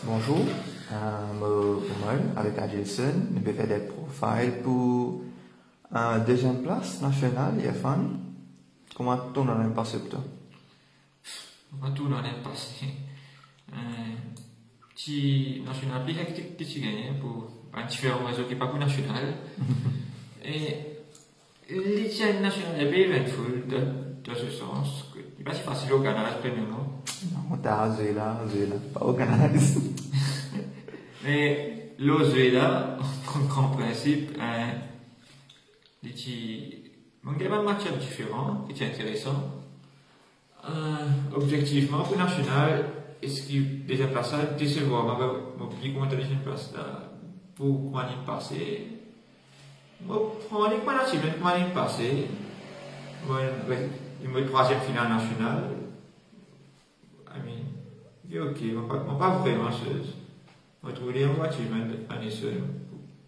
Bonjour, moi, avec Adilson, nous avons fait des profils pour un deuxième place nationale, IFAN. Comment tout le monde passé pour toi? Comment tout le monde passé? Petit national plus hectique que tu gagnes pour un différent réseau qui n'est pas pour national. Et l'étienne national est bien eventful dans ce sens que il n'est pas si facile au Canada, premièrement. Non, t'as Venezuela, pas au Canada. Mais l'Ozuela, en principe, il y a un match différent qui est intéressant. Objectivement, pour national, est-ce qu'il déjà place à décevoir? Je vais comment tu as déjà place là pour comment il passé. Je prends les points natifs, comment il passé. Il me troisième finale nationale. I mean, ok, je pas vraiment chose. Je trouve les voitures année seule.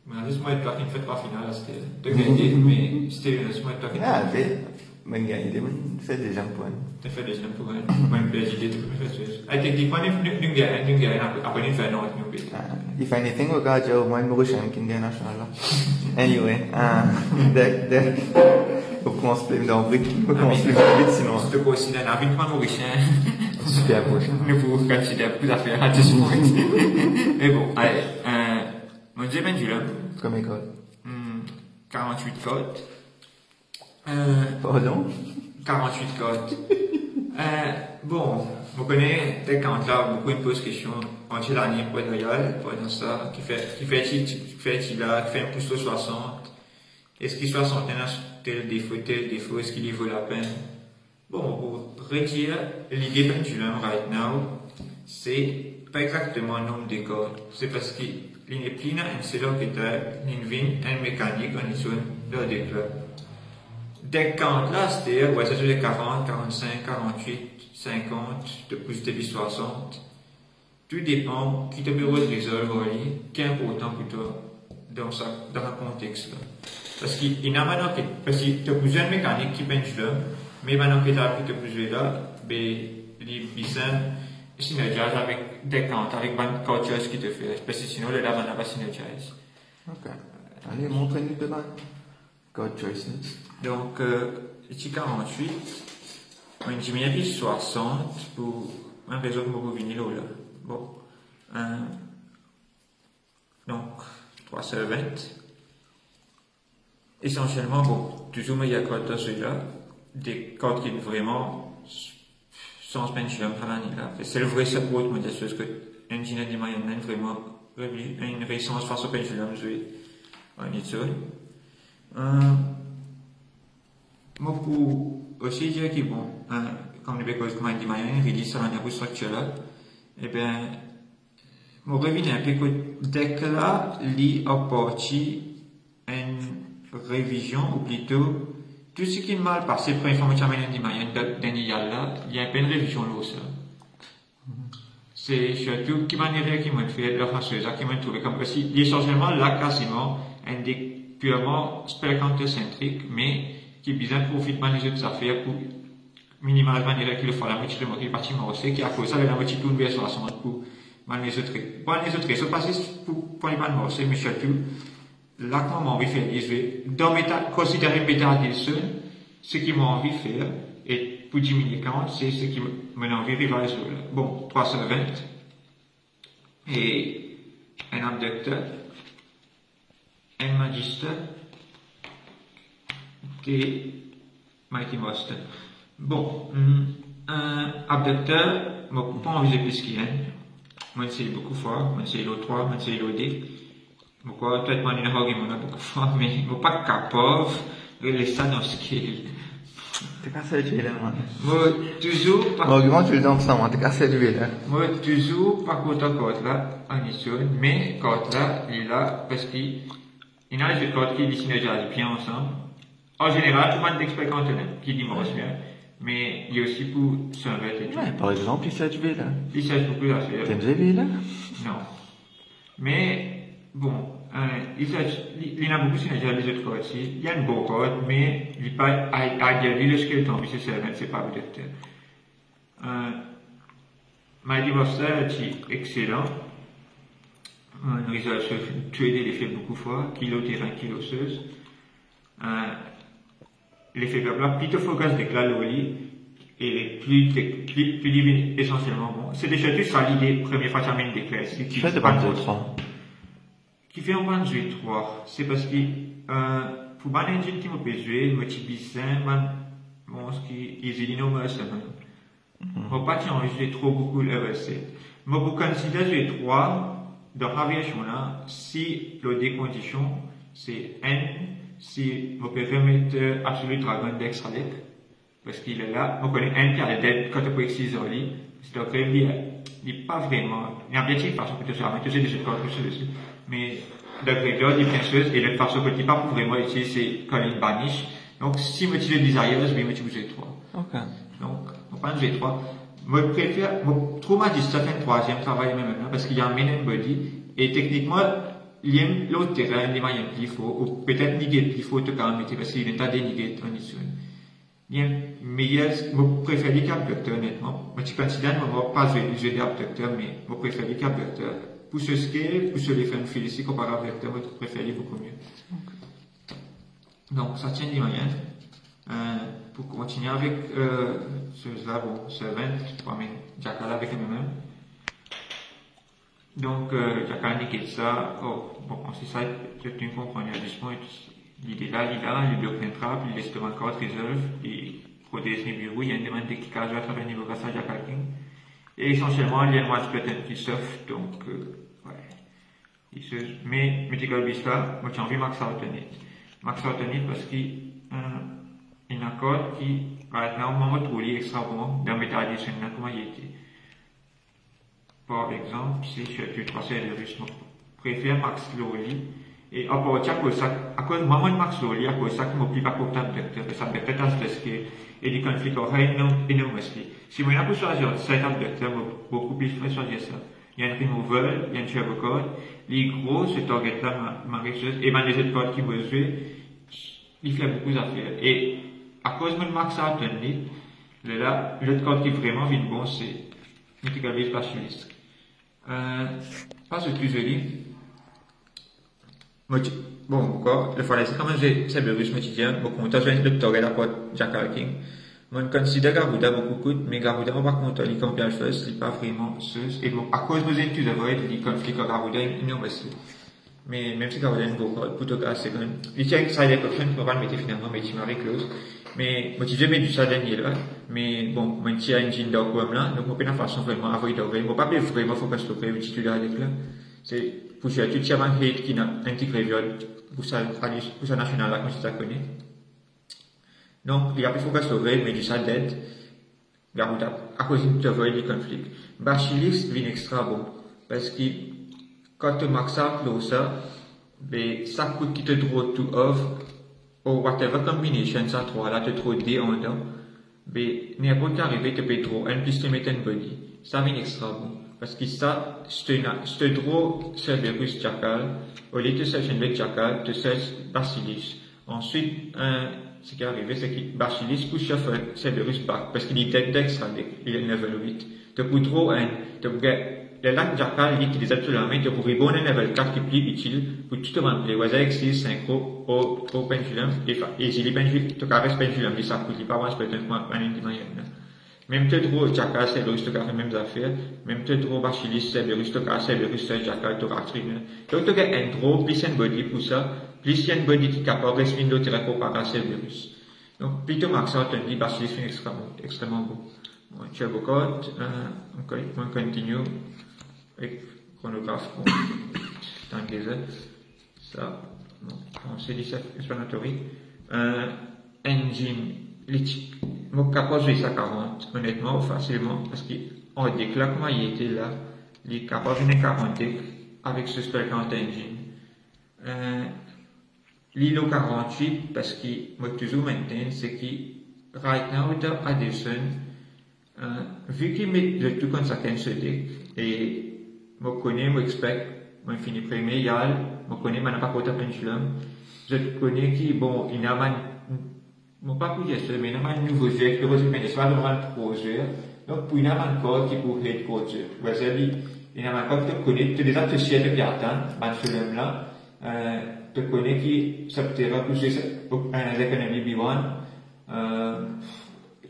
Mais c'est moi qui fait trois finales, c'était de gagner, mais c'était moi qui Ah, mais gagner, mais fait déjà un point. Tu fais déjà un point. Moi, je suis décidé de faire ça. I think the point d'une gagne, après une fin, non, c'est mieux. If anything, we got your one more shame in the national. Anyway, on commence plus dans le brick, on commence plus vite sinon. C'est quoi aussi, là, avec moi, Mauricien. Super prochain. Nous pouvons considérer beaucoup d'affaires à ce point. Mais bon, allez, mon Dieu, pendulum. Comme école. 48 codes. Pardon? 48 codes. Bon, vous connaissez, dès quand là, beaucoup de posent question, quand il a l'année pour Royal, par exemple ça, qui fait un pouce de 60. Est-ce qu'il 60 tel défaut, est-ce qu'il y vaut la peine? Bon, pour retirer l'idée pendulum right now, c'est pas exactement le nombre de codes. C'est parce que l'inéplina est c'est là que l'invin et mécanique en sont dans des clubs. Dès quand là, c'est-à-dire, ouais, c'est sur les 40, 45, 48, 50, de plus de 60. Tout dépend qui te peut résoudre, qui est important pour toi dans un contexte-là. Parce qu'il y a maintenant parce que tu as plusieurs mécaniques qui pendulum, mais maintenant que tu as plus de plusieurs là, les bisons synergisent avec des comptes, avec une culture qui te fait. Parce que sinon, le là, on n'a pas synergise. Ok. Allez, montre-nous de là. Code choices. Donc, ici 48, on diminue 60 pour un réseau de mobile vinyle là. Bon. Donc, 320. Essentiellement, bon, toujours, il y a code celui-là, des codes qui sont vraiment sans pendulum à l'année là. C'est le vrai support, moi, de ce que l'ingénieur de moyenne a vraiment une résistance face au pendulum, en étude. Moi, pour aussi dire que bon, comme les causes comme dit moyenne, il dit ça dans la structure là, eh bien, moi, revenir un peu que dès que là, il a parti une révision, ou plutôt, tout ce qui est mal passé pour l'information du moyen d'un là, il y a un peu une révision là aussi. C'est surtout qui manière qui m'a fait leur rassuré, qui m'a trouvé comme aussi, essentiellement là, quasiment, un des purement spectateur-centrique, mais qui bien profite de les autres affaires pour minimaliser la manière qu'il faut la moitié de mon bâtiment aussi, qui a causé avec la moitié tourne vers 60 pour les autres. Bon, les autres, c'est passé pour les bandes aussi, mais surtout, là, qu'on m'a envie de faire, dans considérer bêta Adilson, ce qui m'a envie de faire, et pour diminuer 40, c'est ce qui m'a envie de rivaliser. Bon, 320, et un abducteur, un magister, et Mighty Master. Bon, un abducteur, moi, pas envie de plus qu'il y a. Moi, c'est beaucoup de fois, moi, c'est l'autre 3, moi, c'est l'autre D. Pourquoi peut-être moi une rogue moi beaucoup de fois mais je suis pas capable de laisser ça dans ce qu'il T'es cassé du là, moi. Moi toujours pas. Argument tu le donnes ça, moi. T'es cassé du là. Moi toujours pas content quand là en issue, mais quand là il est là parce qu'il y a des codes qui disent bien ensemble. En général, tout le monde d'expert qui dit moi bien. Mais il y a aussi pour s'inviter et tout. Ouais, par exemple, il s'est du là. Il s'agit beaucoup d'affaires. T'aimes du là? Non. Mais, bon, il y en a beaucoup qui sont déjà les autres codes aussi. Il y a une bonne code, mais il n'est pas à dire le skeleton, puis c'est pas peut-être. Mighty Buster est excellent, un résultat sur trader l'effet beaucoup fois, kilo terrain, kilo osseuse. L'effet là, plutôt focus de claloli et plus essentiellement bon. C'est déjà tout ça l'idée, première fois que j'amène des classes. Qui fait de bande 3. Qui fait en bande 3. C'est parce que, pour ban engine qui m'a joué, moi, tu dis, bon, ce qui, ils ont dit non, moi, ça, moi, pas changer trop beaucoup le recette. Moi, pour considérer 3, dans l'aviation là, si le décondition, c'est N, si on peut remettre absolu dragon d'extra deck, parce qu'il est là, on connaît N qui a la dette quand on peut exciser lui, c'est donc il n'est pas vraiment, il y a bien de façon que tu sais, mais tu sais des choses comme ça aussi, mais le grévier, il est bien sûr, et l'autre façon que tu pas pour vraiment utiliser, c'est quand il banish. Donc, si je utilise des arrières, je vais utiliser 3. Ok. Donc, on prend G3. Moi, je préfère, trop m'a dit ça fait un troisième travail même maintenant, parce qu'il y a un main and body, et techniquement, il y a l'autre terrain, il y a un pli-faux, ou peut-être niger le pli-faux, tout cas, parce qu'il est à déniger en issue. Il y a meilleur, je préfère les abducteurs, honnêtement. Moi, je considère, moi, pas utiliser des abducteurs, mais je préfère les abducteurs. Pour ce scale, pour ce les faire ici, comparé à vecteur, je préfère beaucoup mieux. Donc, ça tient des moyens. Pour continuer avec cela, bon, ce 20, pour mettre Jackal avec lui-même. Donc, Jackal niqué ça. Oh, bon, c'est ça, je ne comprends pas à ce point. L'idée là, il bloque l'intrap, il laisse devant carte resolve, il protège les bureaux, il y a une demande de cliquage à travers le niveau grâce à Jackal King. Et essentiellement, il y a une match peut-être qui soft, donc, ouais. Mais, Mythical Beast là, moi j'ai envie Max Alternate. Max Alternate parce qu'il y a un code qui, maintenant, au moment où il est extra bon, dans Meta Edition, comment il était. Par exemple, si je suis 3 de russe, je préfère Max Lowly. Et à part ça, à cause de moi, Max Lowly, à cause de ça, je m'oublie pas pour ta docteur, ça me peut-être à ce que, et des conflits auraient énormément. Si moi, je choisir cet abducteur, beaucoup plus choisir ça. Il y a un removal, il y a un turbo code. Les gros, ce target-là, marécheuse, et ben, les autres codes qui vont jouer, il fait beaucoup d'affaires. Et, à cause de Max Alternate, là, l'autre code qui est vraiment vite bon, c'est Mythical Beast Bacilliste. Pas ce plus joli. Bon, encore, le fois c'est quand même j'ai Cerberus quotidien, beaucoup de temps, j'ai le target à part Jackal King. Moi, je considère Garuda beaucoup coûte, mais Garuda, on va compter, il comme bien le fait, il n'est pas vraiment sus. Et bon, à cause de nos études, il conflit avec Garuda, il nous reste. Mais même si Garuda est un beau code, plutôt que c'est quand même, il tient que ça, il est prochain, pour le mettre finalement, mais il m'a close. Mais, moi, j'ai jamais du ça dernier là. Mais bon, moi, il y a une engine d'orgue là, donc on peut la façon vraiment avoir d'orgue. Moi, pas vraiment, faut que je trouve le titulaire avec là. C'est, pour que tu aies un hate qui n'a intégré viol, pour ça national là, comme tu la connais. Donc, il y a plus focus sur mais du ça d'aide, à cause de voir les conflits. Bacillus vient extra bon, parce que quand tu max out ça, ça coûte qui te draw to off, ou whatever combination ça trouve là, te draw D en dedans, n'importe qui arrive, te peut draw un plus te mettre un body. Ça vient extra bon. Parce que ça, je te draw Cerberus Jackal, au lieu de search un Jackal, tu search Bacillus. Ensuite, ce qui est arrivé, c'est que Bacillus push off Cerberus back, parce qu'il est dead d'extra deck, il est level 8. Tu peux draw le lac Jackal, il utilise absolument, tu peux rebonner un level 4 qui est plus utile pour tout le monde. Les oiseaux exis, synchro, au pendulum, et si les pendulums, tu caresses pendulum, il ça coûte, il pas avoir un spectacle, un indimanienne. Même te draw Jackal, Cerberus, tu as les mêmes affaires. Même te draw Bacillus, Cerberus, tu as Cerberus, Jackal, tu as Trigger. Donc tu as un draw, plus un body pour ça, plus un body qui est capable de respirer l'autre terrain par Cerberus. Donc, plutôt Max Alternate, Bacillus est extrêmement beau. Bon, turbo code, on continue avec chronographe, dans le désert. Ça, bon, c'est dit ça, explanatory. Engine, je suis capable de jouer ça 40, honnêtement, facilement, parce qu'on déclare comment il était là, il est capable de jouer 40 avec ce spell count engine. L'îlot 48, parce que moi toujours maintiens, c'est que right now, with Addison, vu qu'il met le tout comme ça qu'un se deck, et moi connais, moi expect, moi fini premier, yal, moi connais, moi n'a pas porté pendulum, je connais qui, bon, il n'a pas moi pas pour dire ça, mais il n'a pas un nouveau jeu, le résultat, mais c'est pas vraiment un projet, donc pour il n'a pas un code qui pour head code, vous savez, Et dans ma tu connais, tu déjà te sais de piatan, ban film là, tu connais qui s'obtient plus l'économie B1,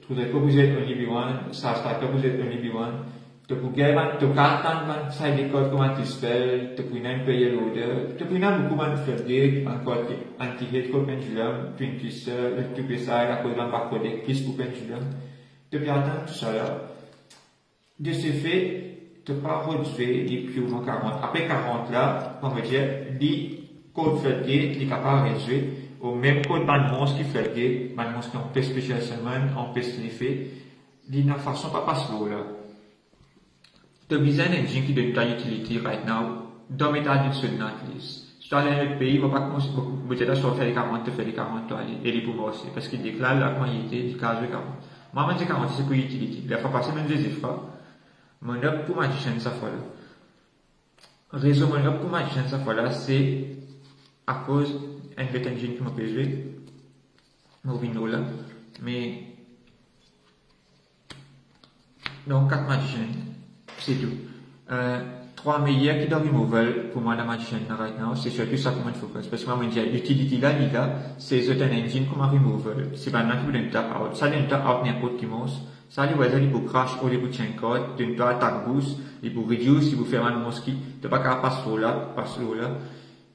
tu dois pas vous êtes un B1, ça start pas vous êtes un B1, tu peux gagner, tu carton, ça l'école comment tu spell, tu peux même payer l'odeur, tu peux même beaucoup de faire des encore anti-hate comme pendulum, puis une piste, tu peux ça à cause d'un parcours plus pour pendulum, tu peux attendre tout ça là. De ce fait, tu peux pas réduire les purement 40. Après 40 là, on va dire, les codes floodgate, les capables de réduire au même code banmons qui floodgate, banmons qui ont pèse spécial semaine, on pèse l'effet, d'une façon pas passe l'eau là. Tu as besoin d'un engine qui donne ta utility right now, dans l'état d'une seule liste. Si tu as dans notre pays, on va pas commencer, peut-être sur faire les 40, tu fais les 40, toi, et les pouvoirs aussi, parce qu'il déclare la quantité du cas de 40. Moi, je dis 40, c'est pour utility. La fois passée, même des efforts. Mon up pour magicien ça fois là. Raison mon up pour magicien ça fois là, c'est à cause d'un engine qui m'a pesé, mon vino là, mais donc 4 magiciens, c'est tout. 3 meilleurs qui doivent removal pour moi la magicienne right now, c'est surtout ça qu'on focus. Parce que moi, je dis, l'utilité là, c'est un engine comme un removal. C'est pas un qui tap out. Ça, d'un tap out n'importe qui monstre. Ça, les voisins, ils peuvent crash ou les peuvent chain code, d'une part attack boost, ils peuvent reduce, ils peuvent faire un monstre qui, t'as pas qu'à passer là,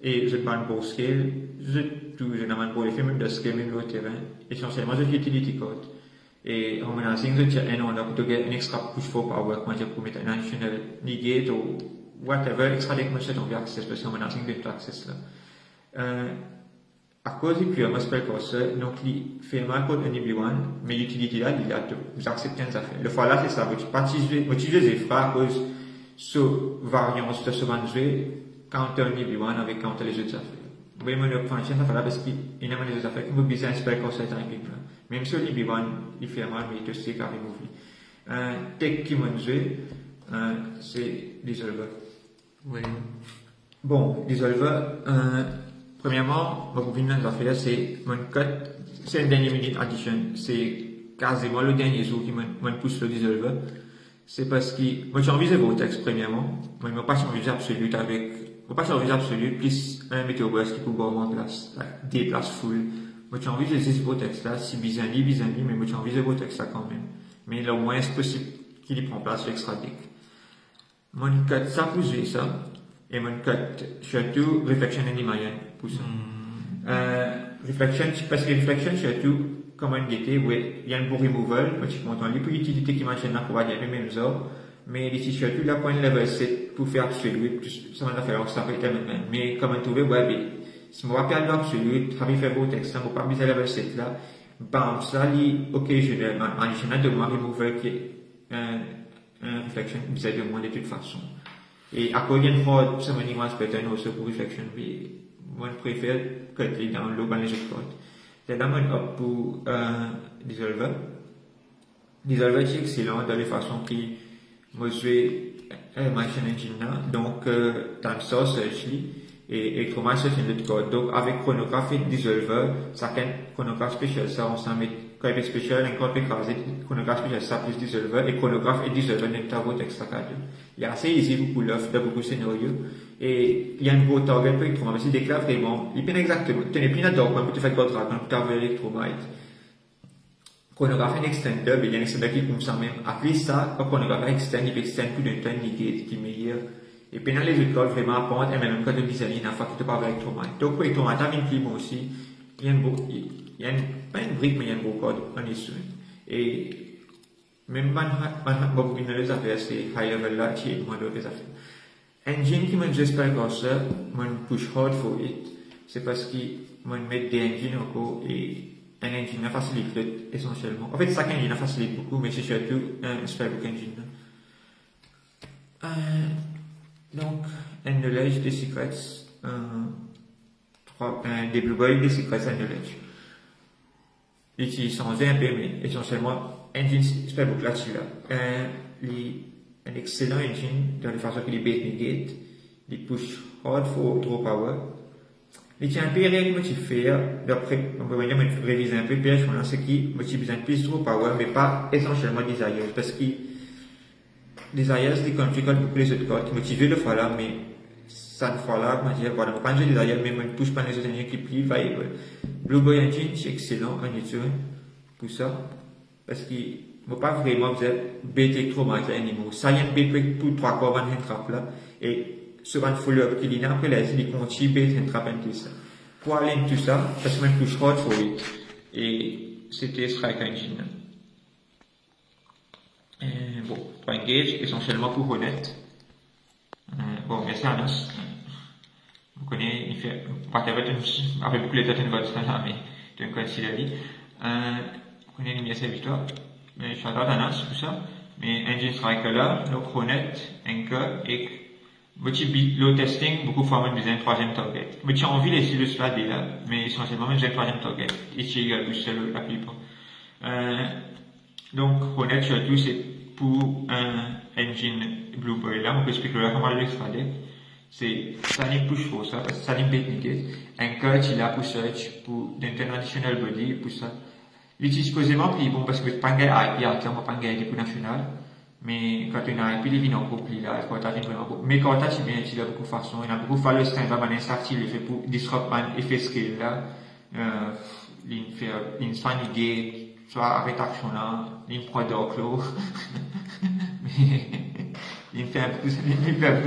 et je prends un beau scale, je n'ai pas un beau effet, même de scale, même le terrain. Essentiellement, j'ai utility code. Et en menacing, je tiens un ordre pour gagner un extra push for power, quand je peux mettre un additional negate ou whatever, extra deck, moi, c'est ton access, parce qu'en menacing, de access là. À cause du pure, moi, spell course, donc, il fait mal contre un B1, mais l'utilité là, il a, vous acceptez une affaire. Le fois là, c'est ça, vous utilisez les phrases à cause, ce variance de ce manuel, counter un B1 avec counter les autres affaires. Vous voyez, mon option, ça fait là, parce qu'il y a des autres affaires qui vous besoin un spell course typing là. Même si le B1, il fait mal, mais il te sait carrément ouvrir. Tech qui manuel, c'est Dissolver. Oui. Bon, Dissolver, premièrement, ma copine de l'affaire, c'est mon cut, c'est une dernière minute addition. C'est quasiment le dernier jour qui me pousse le Dissolver. C'est parce que, moi, j'ai envie de vos textes, premièrement. Moi, je n'ai pas envie absolue avec, pas envie absolue, plus un météobus qui peut boire en place, des places full. Moi, j'ai envie de laisser vos textes là, si bizarre, mais moi, j'ai envie de vos textes là quand même. Mais le moins possible qu'il y prend place l'extra deck. Mon cut, ça pour jouer ça. Et mon cut, surtout, Reflection and Imagen, pour ça. Reflection, parce que Reflection, surtout, comme on dit, ouais, il y a un beau removal, moi, je montre en lui pour l'utilité qui m'enchaîne là pour aller les mêmes heures. Mais ici, surtout, là, point level 7, pour faire absolu, ça m'a fait, ça peut être même. Mais, comme on trouve, ouais, si on va perdre l'absolu, ça va faire beau texte, on va pas miser level 7 là, bam, ça, occasionnellement, en de moi, removal qui est, un reflection, vous avez de moi de toute façon. Et à cause d'une fois, ça m'a dit, moi, c'est peut-être aussi pour reflection, mais moi, je préfère que les dans l'eau, dans les autres codes. C'est là, moi, up pour, Dissolver. Dissolver, c'est excellent dans les façons qui, moi, je vais, machine engine là, donc, dans le source, et Electromaster, c'est notre code. Donc, avec chronographe et Dissolver, ça qu'un chronographe spécial, ça, on s'en met, quand il est spécial, un code écrasé, chronographe spécial, ça plus Dissolver, et chronographe et Dissolver, n'est pas votre extra cadre. Il y a assez easy beaucoup l'offre, de beaucoup de scénarios, et il y a un gros target pour Electromite, mais c'est déclare vraiment, il peine exactement, tenez plus d'un dogme, pour te faire code dragon, pour t'avoir Electromite. Chronographe est extendable, il y a un extendable qui comme ça même, après ça, quand chronographe est extend, il peut extend plus d'un temps, qui est meilleur. Et puis dans les autres codes, vraiment, apprendre, et même quand on dit ça, il y a une fois que tu parles avec Electromite. Donc, pour Electromite, il y a une clé aussi, il y a pas une brique, mais il y a un beau code, on est sûr. Et, même beaucoup de les affaires, c'est high level là, qui est moins d'autres affaires. Engine qui m'a j'espère comme ça, moi push hard for it, c'est parce qu'il m'a met des engines encore et un engine facilite essentiellement. En fait, ça qu'un engine facilite beaucoup, mais c'est surtout un spellbook engine. Donc, un knowledge des secrets, des blue boy des secrets and knowledge. Ici, sans un peu, mais essentiellement, engine spellbook là-dessus là. Un excellent engine dans la façon qu'il est bait negate, il push hard for draw power. Il tient un peu réel motivé, d'après, on peut venir réviser un peu, puis je ce qui motive besoin plus draw power, mais pas essentiellement desire, parce que les ailleurs, les conflits avec beaucoup les autres codes, motivé le fois là, mais ça ne fois là, je dire, voilà, quand j'ai des ailleurs, mais moi, je pousse pas les autres engines qui plient, viable. Blue Boy Engine, c'est excellent en YouTube, pour ça, parce qu'il ne pas vraiment dire, bête trop mal, animaux. Ça y est, bête pour 3 corps, un trap là, et sur un follow-up qu'il y a après, là, il continue, bête, un trap, tout ça. Pour aller tout ça, parce que même push hard for it. Et c'était Strike Engine. Bon, 3 engage, essentiellement pour honnête. Bon, merci Anas. Vous connaissez, il fait, avec beaucoup les têtes de votre là, mais tu me considères. Vous connaissez les miens victoires. Mais je suis à Anas, tout ça. Mais Engine Striker là, donc honnête, Anchor, et le testing, beaucoup de fois, même deuxième, troisième target. Mais tu as envie d'essayer de cela déjà, mais essentiellement, même deuxième, troisième target. Ici, il y a le la plupart. Donc, honnête, surtout, c'est pour un engine Blue Boy là, on peut expliquer là comment le extrader. C'est, ça n'est plus chaud, ça, parce que ça n'est pas technique. Un coach, il a pour search, pour d'international body, pour ça. Il est supposément pris bon, parce que pas un gars IP, on va pas un gars IP national. Mais quand on a IP, il vient en groupe, là, quand t'as vraiment beaucoup. Mais quand t'as, c'est bien utilisé de beaucoup de façons. Il y a beaucoup de fois le standard, mais l'instant, il est fait pour disrupt un effet scale là. Il fait, il se fait gay, soit avec action là, il prend d'oclo. Mais, il fait un peu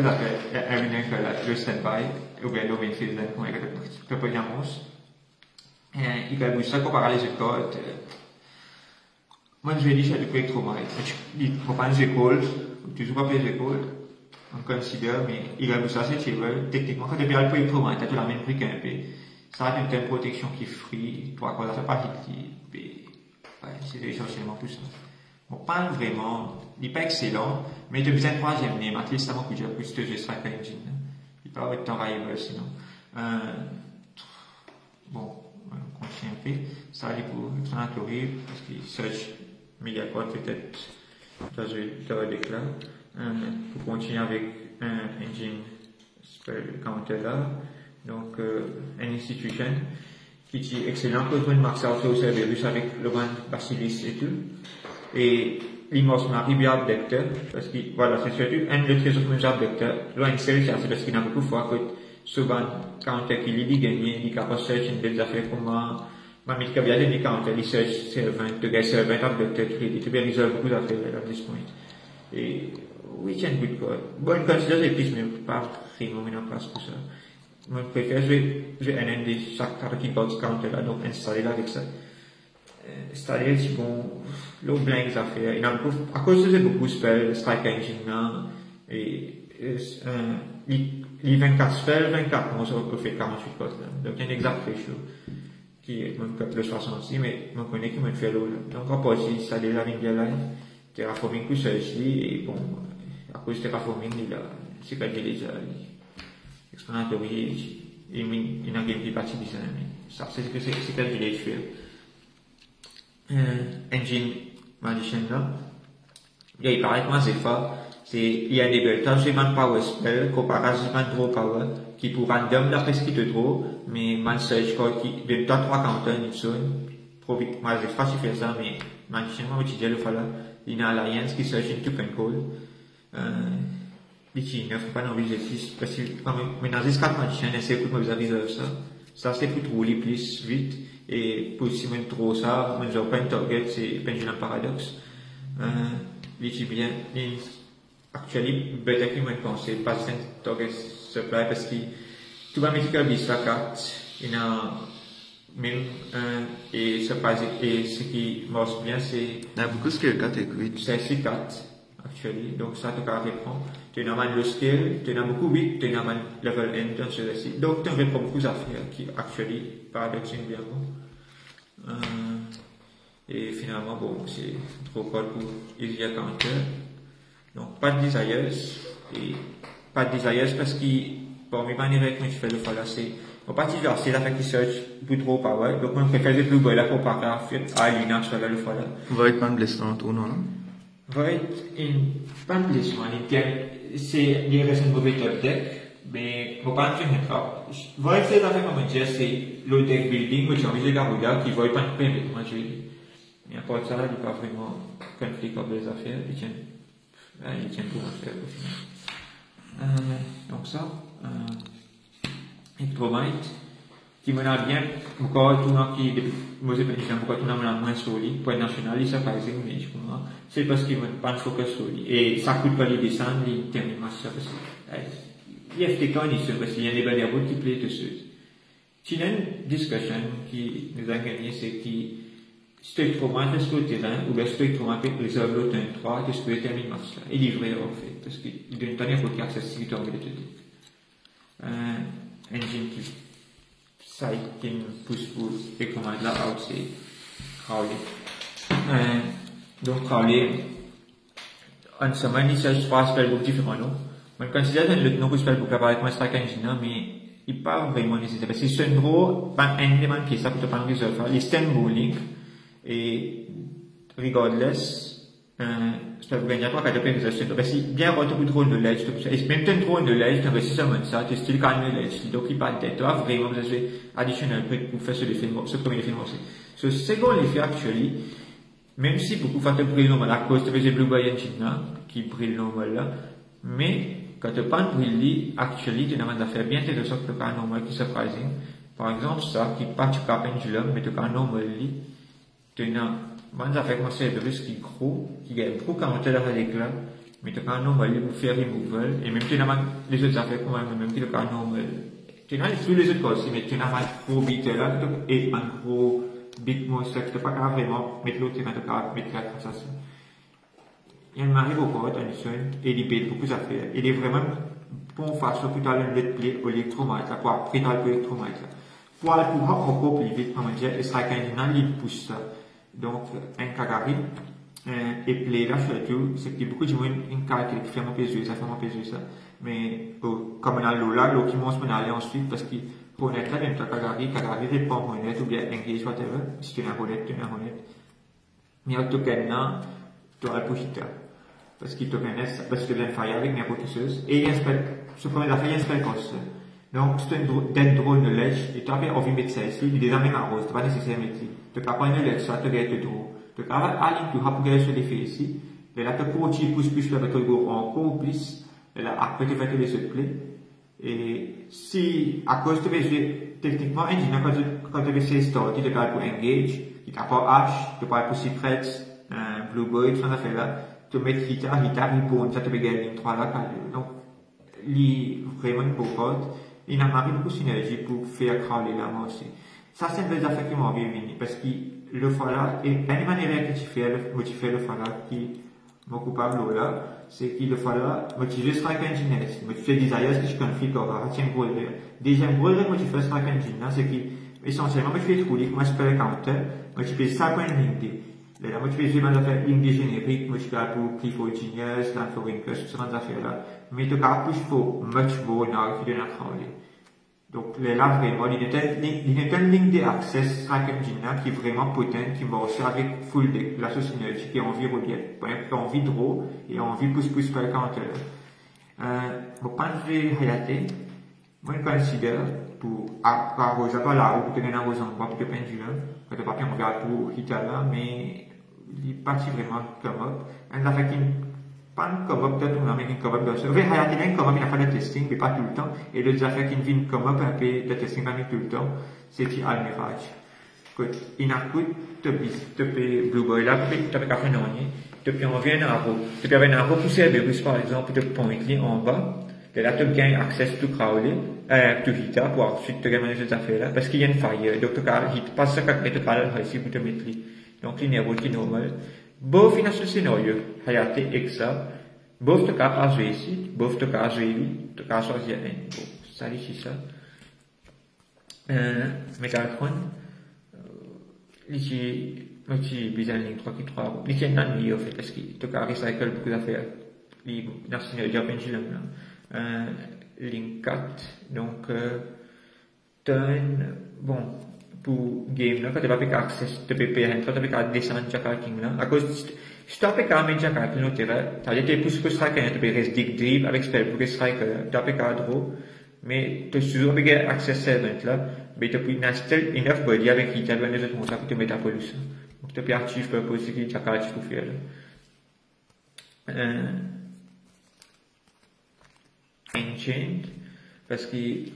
d'affaires, évidemment que là, le standby, ou bien l'homme, il fait des années, il peut pas dire mousse. Il va bouger ça comparé à les écoles. Moi, je vais dire, c'est du trop mal. Il faut pas les écoles, toujours pas les écoles. On considère, mais il va bouger ça, c'est chez eux. Techniquement, quand tu as le trop mal, tu as tout la même prix qu'un peu. Ça a une telle protection qui est free, toi, quand ça fait pas hit, c'est essentiellement tout ça. Bon, pas vraiment, il n'est pas excellent, mais tu as besoin de troisième name, à least ça m'a coûté plus de Strike Engine. Il peut avoir de temps variable sinon. Bon, on continue un peu. Ça allait pour Tranatory, parce qu'il search Megacode peut-être dans le déclin. Pour continuer avec un engine spell counter là. Donc, une institution qui est excellent pour une marque out au Cerberus avec le grand Basilis et tout. Et l'immense marie bien abdecteur, parce que voilà, c'est surtout un des trésors plus abdecteur. Là, une série, c'est parce qu'il y a beaucoup de fois que souvent, counter qu'il est gagné, il est capable de search des affaires comme moi, mais il y a des counter, il search servant, de gars servant abdecteur, il peut résoudre beaucoup d'affaires à ce point. Et, oui, c'est un good code. Bon, une considération est plus, mais pas vraiment mis en place pour ça. Moi, je préfère, je vais NND chaque target box counter là, donc installer là avec ça. Installer, c'est bon, l'eau blanc des affaires. Il y a beaucoup, à cause de ça, beaucoup de spells, Strike Engine là, et, les 24 spells, 24, on se fait 48 codes là. Donc, il y a un exact ratio, qui est, même le 66, mais, on connaît qui me fait l'eau là. Donc, on peut aussi installer la ligne là, terraforming pour celle-ci, et bon, à cause de terraforming, c'est quand il est déjà, explanatory, il n'a pas partie de ça, mais ça, c'est que c'est quand il est fait. Engine Magician là, il paraît que moi c'est fort, il y a des beltages, j'ai un power spell, comparé à un draw power, qui pour random d'après ce qui te draw, mais man search code qui, de 3 counters, une zone, trop vite, moi c'est pas si faire ça, mais Magician, moi, je dis le fois là, il y a une alliance qui search une token call, il ne faut pas d'objectif, parce que, maintenant, ces 4 magiciens, c'est que vous avez ça. Ça, c'est pour trouver plus vite, et pour si vous trouvez ça, vous n'avez pas un target, c'est Pendulum Paradox. Il dit bien, actuellement, peut-être que vous pensez pas un target supply, parce que tout va mettre que la carte, il y a même et ce qui marche bien, c'est. Il y a beaucoup de skill 4 et 8. C'est 6 4. Actually, donc ça te répond. Tu as mal le skill, tu as beaucoup vite, tu as mal level end dans ce récit. Donc tu as beaucoup d'affaires qui, actually, paradoxent bien bon. Et finalement, bon, c'est trop cool pour easy counter. Donc pas de desires, et pas de desires parce que, bon, mais pas une règle que je fais le fois là, c'est, en particulier, c'est l'affaire qui search pour trop power, donc on préfère le plus beau là pour pas faire à l'une, sur là le fois là. Void pas de blessant ou non? Void, pas de blessement, c'est les récents mauvais top deck, mais faut pas en tenir pas. Void, c'est l'affaire comme on dit, c'est le deck building, où j'ai envie de Garuda, qui voit pas de permettre, moi je dis. Mais à part ça, il n'y a pas vraiment conflit comme les affaires, et tiens, Il tient pour faire au final. Donc ça, Electromite, qui m'en a bien, encore tout le monde qui, moi j'ai pas dit pourquoi tout le monde a moins sur lui, point national, il surprising, mais je comprends. C'est parce qu'il m'a pas de focus sur lui. Et ça coûte pas les descendre, il termine ça parce que, il y a des conditions, parce qu'il y a des belles routes qui plaisent dessus. Il y a une discussion qui nous a gagné, c'est qui, strictement est-ce que le terrain, ou bien strictement réserve l'autre 3, qu'est-ce que le termine ça, et livré en fait, parce qu'il donne pas n'importe quelle accessibilité en vérité. Engine qui, ça, qui pousse pour les commandes là, out, c'est crawler. Donc, crawler, en semaine, il s'agit de trois spellbooks différents, non? On considère que le nom pour spellbook apparaît comme un stack engine, mais il n'est pas vraiment nécessaire. Parce que c'est un gros, un élément qui est ça pour te prendre résolver. Les stem bowling, et regardless, spellbook engine, quand tu peux résoudre, parce que bien retour pour drone de ledge, et même un drone de ledge, tu investis seulement ça, tu style quand même ledge, donc il pas de tête, tu as vraiment besoin additionnel pour faire ce premier film aussi. So, second effet, actually, même si beaucoup font briller normal à cause de ce Blue Boy Engine là, qui brille normal là, mais quand tu pas de briller, actually, tu n'as pas faire bien de sorte que tu as un normal qui est surprising. Par exemple, ça, qui part du pendulum, mais tu as un normal li, tu n'as pas fait comme ça, de risque qui gros, qui gagne beaucoup quand tu as l'éclat, mais tu as un normal pour faire removal, et même tu n'as pas les autres affaires comme même tu as un normal. Tu n'as tous les autres aussi, mais tu n'as pas trop vite là, et un gros big monster, tu n'as pas vraiment mettre l'autre terrain, tu n'as mettre la transaction. Il m'arrive au corps, et il paye beaucoup d'affaires. Il est vraiment bon face au putain de let's play au électromètre, pour après dans l'électromètre. Pour aller pouvoir encore plus vite, comment dire, il sera qu'un il pousse ça. Donc, un Kagari, et play là, surtout, c'est que beaucoup de gens, une carte qui fait mon PSU, ça fait mon PSU, ça. Mais, comme on a l'eau là, l'eau qui monte, on aller ensuite, parce que, pour honnête là, même Kagari répond honnête, ou bien engage, whatever, si tu n'as honnête, tu n'as honnête. Mais au token là, tu auras le pushita. Parce qu'il te connaissent, parce que tu viens de faire avec n'importe chose. Et il y a un spell, ce premier affaire, il y a un spell cost. Donc, c'est un drone de ledge, et tu as envie de mettre ça ici, il est déjà même en rose, tu n'as pas nécessaire de mettre ici. Tu peux prendre le ledge, ça, tu regardes le drone. Tu peux aller à l'île, tu vas pour sur l'effet ici. Et là, tu peux aussi pousse plus le bateau encore plus. Et là, après, tu fais les autres play. Et si, à cause de tes techniquement, quand tu fais ces stores, tu te parles pour engage, tu t'as pas H, tu parles pour secrets, blue boy, tout ça fait là. Tu mets guitare, répond, ça te peut gagner 3 là, donc, il vraiment pour pote, il a marqué beaucoup de synergie pour faire crawler là, moi aussi. Ça, c'est une des affaires qui m'ont envie de venir, parce que le fala, et une manière que tu fais le fala qui m'a coupable là, c'est que le fala, moi tu fais strike engine, moi tu fais des ailleurs que je confie encore, tiens, gros, déjà, gros, moi tu fais strike engine, là, c'est que, essentiellement, moi tu fais trouver, moi je peux le counter, moi tu fais 5 points de ligne. Là, moi, tu fais vraiment faire ligne des génériques, moi, je fais pour Clifford Genius, là, for Incus, toutes ces affaires-là. Mais, tu as plus pour much more now, qui donne à crawler. Donc, là, vraiment, il y a une ligne d'access track engine, là, qui est vraiment potent, qui va aussi avec full deck, la synergie, qui a envie de relier, qui a envie de draw, et envie de pousse par le counter. Bon, quand je vais relater, moi, je considère, pour arroser pas là, ou pour te gagner un rosant, pour te pendulum, quand tu n'as pas pu envoyer pour hit là, mais, il est parti vraiment come up. Un affaire qui pas un come up, peut-être on a mis un come up dans ce. Il y a un come up, il a fait le testing, mais pas tout le temps. Et l'autre affaire qui vient come up, un peu de testing, pas tout le temps, c'est qui a le mirage. Écoute, il a coûté, tu peux Blue Boy là, tu peux faire un onier, tu peux envoyer un arrow. Tu peux avoir un arrow poussé à Berus, par exemple, pour te pointer en bas. Et là, tu gagnes accès to crawler, to hit pour ensuite te gagner ces affaires-là, parce qu'il y a une faille. Donc, tu as hit, pas ça quand tu as ici pour te mettre. Donc, il y a un qui est normal. Both in ce scénario, hayate exa, both te cas à jouer ici, both te cas à jouer lui, te cas à choisir un. Bon, ça ici ça. Megatron, ici, ici, bizarre ligne 3 qui 3. Ici, il y a un en fait, parce que te cas recycle beaucoup d'affaires. Dans ce scénario, il y a pendulum là. Ligne 4, donc, turn, bon, pour game là, quand tu vas faire access de PPN, quand tu vas descendre jackarting là, à cause, si tu as fait quand même jackarting là, tu as été poussé pour striker, tu peux rester dig dribble avec spell pour striker, tu as fait draw, mais tu as toujours fait access servant là, mais tu as pris still enough body avec qui tu as besoin de tout ça pour te mettre à police. Donc tu peux achieve purpose qui jackarting pour faire là. Ancient, parce qu'il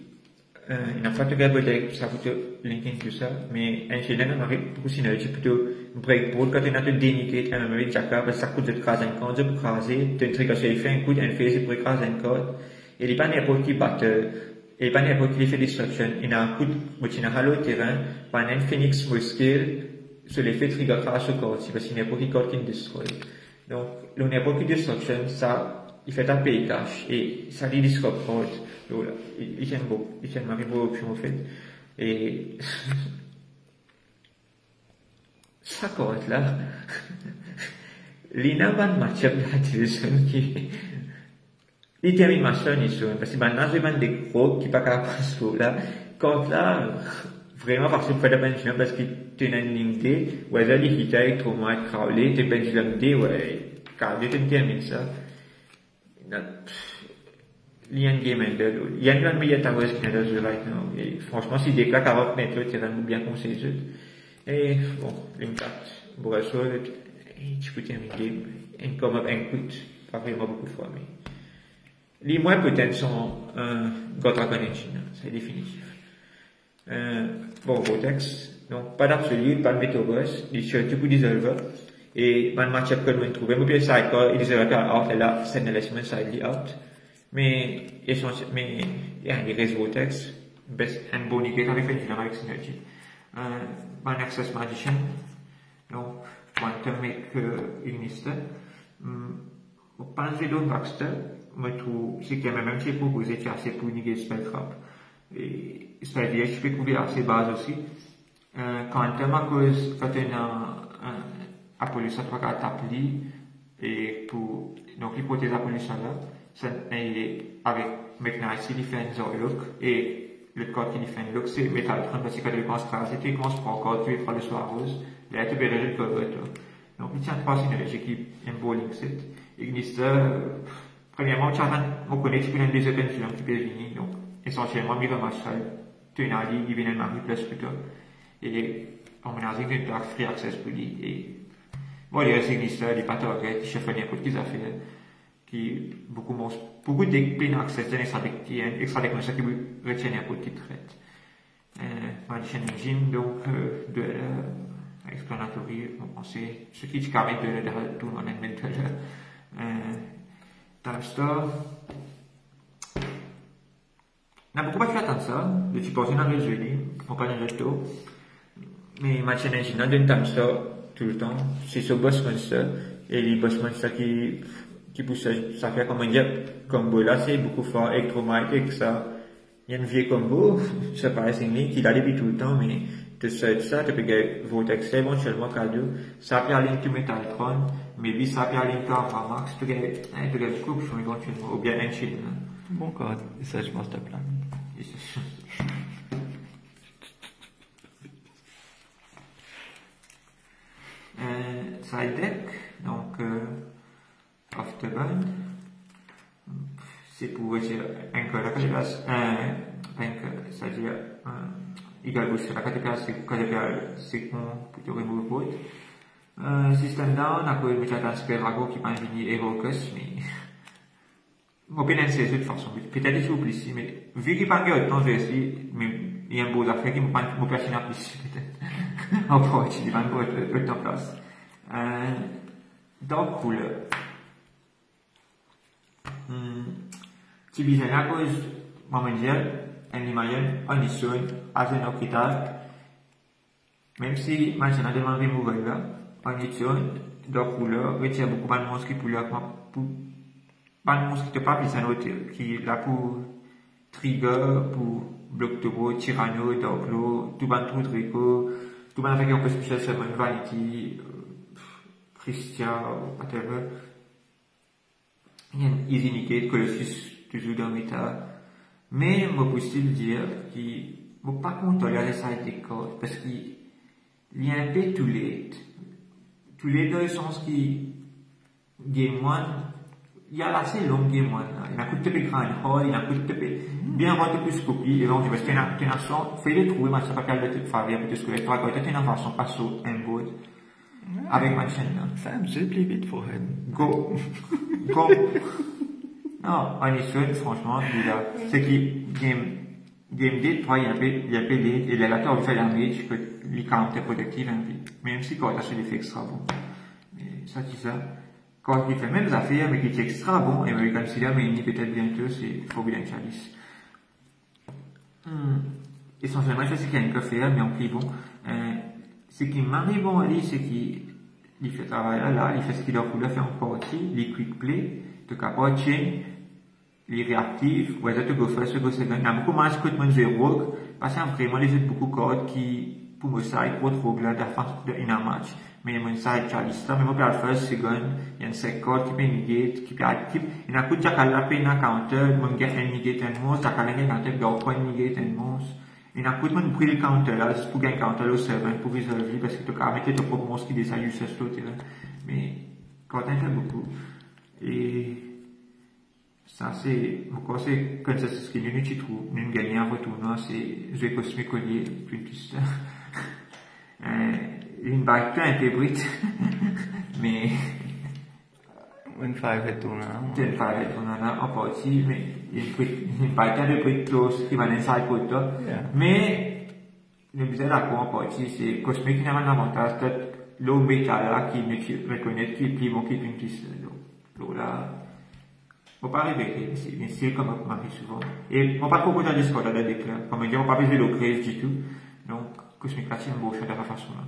a fait que ça plutôt LinkedIn tout ça, mais Ancient, on arrive beaucoup sinon, c'est plutôt breakboard, quand on a tout déniqué, on a mis Jacka, parce que ça coûte de craser un code, pour craser, tu as un truc à se faire, un coup, un fait, pour craser un code, et il n'y a pas n'importe qui batteur, et il n'y a pas n'importe qui fait destruction, il y a un coup, tu as un terrain, par un Phoenix Muscle, sur l'effet trigger crash au code, parce qu'il n'y a n'importe qui code qui destroy. Donc, le n'importe qui destruction, ça, il fait un pays cache et ça dit disrupt code. Il tient beaucoup, il tient beaucoup options en fait. Et ça code là, il n'a pas de match-up d'attention qui, il termine match-up ni son, parce que maintenant j'ai des gros qui pas capable de là, code là, vraiment parce que fait de pendulum parce que tu as une ligne D, ou alors il hit avec trop mal crawlé, tu pendulum D, ouais, car tu termines ça. Il y a un game ender, il y a une meilleure towers qui est là right now. Et franchement, si des cas 40 mètres, tu vas bien conseiller. Et bon, l'impact, Bourassa, tu peux terminer game, un comme un coup, pas vraiment beaucoup de fois, mais les moins peut-être sont Gotra Connection, c'est définitif. Bon, Vortex, donc pas d'absolu, pas de métobus, des choses, tu peux dissolver. Et man match-up que nous trouvons, mais ça il disait out, là, c'est une laissement side out. Mais, il y a des réseaux textes, un bon indicateur avec une dynamique synergie. Man access magician, donc, quantum make ignister. Au pense de Baxter, me trouve, c'est quand même si pour vous étiez assez pour nier spell trap. Et spell je peux couvrir assez base aussi. Quantum à cause, quand on a, Apollo ça va t'appeler et pour donc l'hypothèse Apollo ça là ça avec McKnight il fait un look et le code qui fait un look c'est Metaltron parce que quand il commence à craser tu commences par encore tu prends le soir rose là tu peux le cover donc il tient trois synergies qui un bowling set Ignister premièrement on connaît tu peux un des open qui peut venir donc essentiellement Mira Marshall tu es un qui vient un Marie plus plutôt et on a un dark free access pour lui et bon, les résignisteurs, les pathologues, les chefs de n'importe qui affaires, qui beaucoup d'expliquent accès à l'extra déconnexion qui retient n'importe qui traite. Magician Engine, donc, de explanatory, on pensait, ce qui est carré de tout le monde est Timestar. On a beaucoup pas fait attention ça, de tu penses dans le jeu, on pas dans le taux, mais Magician Engine, dans Timestar, tout le temps, c'est ce boss monster, et les boss monster qui poussent, ça fait comme un combo là, c'est beaucoup fort, électromite, et que ça, il y a une vieille combo, ça paraît signé, qui l'a depuis tout le temps, mais, de ça, tu peux gagner votre extrait, éventuellement, cadeau, ça peut aller into Metaltron, mais lui, ça peut aller into Alphamax, tu peux gagner beaucoup, éventuellement, ou bien un chine. Bon code, et ça, je pense, te plan. Side deck, donc Afterburn, c'est pour dire un cœur à côté place, c'est-à-dire égal boost à côté place, c'est pour te remove vote. System down, à cause de la Sperago qui m'a venu Evocus, mais mon pénal c'est de toute façon, peut-être qu'il vous plaît ici, mais vu qu'il parle de temps, mais il y a un beau affaire qui me personne à plus, peut-être. En proche, il va me temps place. Donc, couleur. Si vous avez à cause, maman dit, un imagine, un isson, à un hôpital, même si, maintenant, demandez mourir là, un isson, donc, couleur, retire beaucoup de monstres qui pour leur, pas de monstres qui te parlent, mais c'est un autre, qui est là pour trigger, pour bloc de beau, tyranno, d'orclo, tout ban tout Rico, tout ban avec un peu spécial, c'est une vanity, Christian, whatever. Il y a une easy indicate que le fils toujours dans l'état. Mais, moi, possible dire qu'il ne faut pas contrôler les sites des codes parce qu'il y a un peu too late. Too late dans le sens qu'il game one, il y a assez long game one. Il y a un coup de grand hall, il y a un coup de bien avoir plus copies, et donc, parce qu'il y a une façon, fais-le trouver, mais ça va pas de faire, parce que les trois côtés, il y a une façon pas sur un board. Avec ma chaîne là. Ça me plaît vite pour elle. Go. Non, en Israël, franchement, c'est qui, game day, toi, il y a payé, et là, tu as fait la rage, que les caractères productifs, même si quand tu as fait des faits extra bon. Mais ça, c'est ça. Quand il fait même des affaires, mais qui est extra bon, et il considère, mais il peut-être bientôt, c'est Forbidden Chalice. Essentiellement, je sais qu'il y a un café, mais en plus bon. Ce qui m'arrive bon à lui, c'est qu'il fait travail là, il fait ce qu'il a voulu faire en partie, les quick play, de capable chain, les réactifs, ou les go first, go second. Il y a beaucoup moins de monde de rogue, parce que vraiment, les autres beaucoup de codes qui, pour moi, ça, ils trop là, de un match. Mais il y a une side chalice là, mais moi, pour le first, second, il y a une sec code qui peut negate, qui peut active. Il y a un coup de jack à la peine à counter, mon gars, un negate un monstre, jack à la counter, il y a un point negate un monstre. Il y a un coup de monde pris le counter là, c'est pour gagner counter au serveur, pour résolver, parce que tu as mettre ton propre monstre qui descend juste sur l'autre là. Mais, quand on fait beaucoup. Et, ça, c'est, mon conseil, quand ça, c'est ce qu'il y a tu trouves, une gagnant en retournant, c'est, jouer cosmique collier, plus ça. Une bague un peu brute, mais. Une five est tournant. Une five est tournant en partie, mais une bague un peu brute close qui va l'inside pour toi. Mais, le bizarre d'accord en partie, c'est cosmique qui a un avantage, peut-être l'eau métal là, qui reconnaît qui est plus bon qui est une piste, l'eau là. Faut pas répéter, mais c'est comme on m'arrive souvent. Et on pas beaucoup dans Discord là, des clairs. Comme on dit, on pas besoin de l'eau craze du tout. Donc, cosmique là, c'est une bouche de la façon là.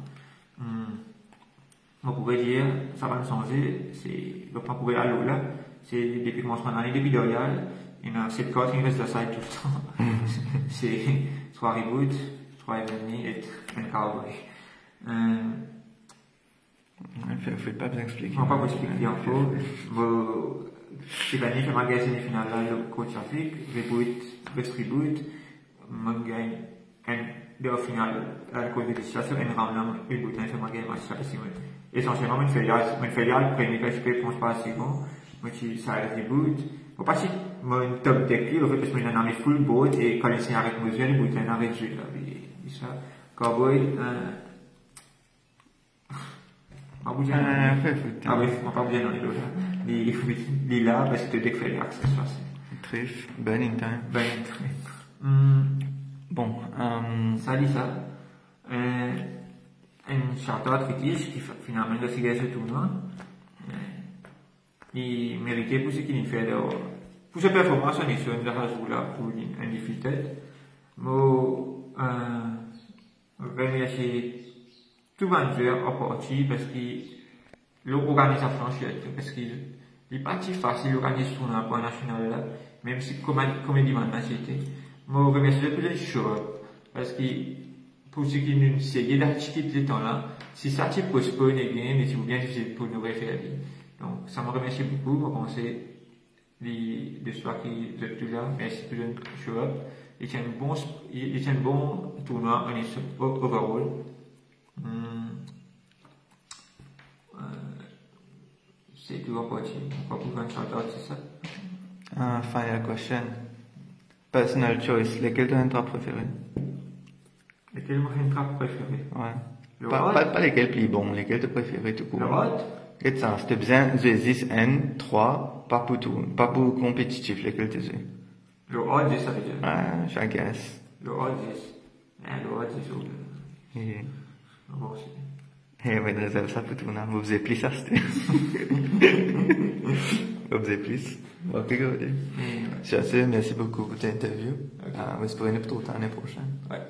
On pourrait dire, ça va nous changer, c'est, donc on pourrait aller là, c'est depuis le commencement d'année, depuis Dorial, il y a cette corde qui reste de la side tout le temps. C'est 3 reboots, 3 ennemis et un cowboy. Faut pas vous expliquer. On va pas vous expliquer en faux. Cette année, le magazine final là, le coach Afrique, reboot, best reboot, mon gagne, au final, la compétition, c'est un random reboot, un magazine match là, essentiellement, mon filiale, premier que je peux, pense pas assez bon, moi, ça reboot. Faut pas si, mon top deck, en fait, parce que mon a mis full board, et quand il s'est arrêté mesure, il boot, un arrêt de jeu, là, et ça, cowboy, on va pas bien dans les deux, il est là, parce que tu décris l'accessoire. Trif, ben in time. Ben in time. Bon, ça dit ça. Un chanteur british qui finalement a gagné ce tournoi. Il méritait pour ce qu'il fait pour sa performance en issue de la là pour un undefeated. Moi, remercier tout le joueur en partie parce qu'il l'organisation parce qu'il est parti facile d'organiser ce tournoi pour un national là, même si comme il dit maintenant c'était. Moi, remercier tout le show parce que pour ceux qui nous essayent d'acheter ce temps-là, si ça te postpone et bien, mais si vous bien difficile pour nous refaire. Donc, ça me remercie beaucoup. Moi, pensez les soirs qui vous êtes tous là. Merci pour le show up. Il tient un bon tournoi en overall. C'est tout en partie. Encore pour un shout-out, c'est ça. Final question. Personal choice. Lequel t'as un trap préféré? Lesquels m'ont fait une trappe préférée? Ouais. Pas lesquels plus bons, lesquels tu préférés tout court. Le rod? Et ça, c'était bien, j'ai 10 N3, pas pour tout, pas pour compétitif, lesquels tu sais. Le rod, ça veut dire. Ouais, je guess. Le rod, le rod, c'est sûr. Bon, c'est. Ouais, de réserve ça pour tout, non? Vous faisiez plus ça, c'était. Vous faisiez plus. Bon, regardez. Merci beaucoup pour cette interview. On va espérer une autre l'année prochaine. Ouais.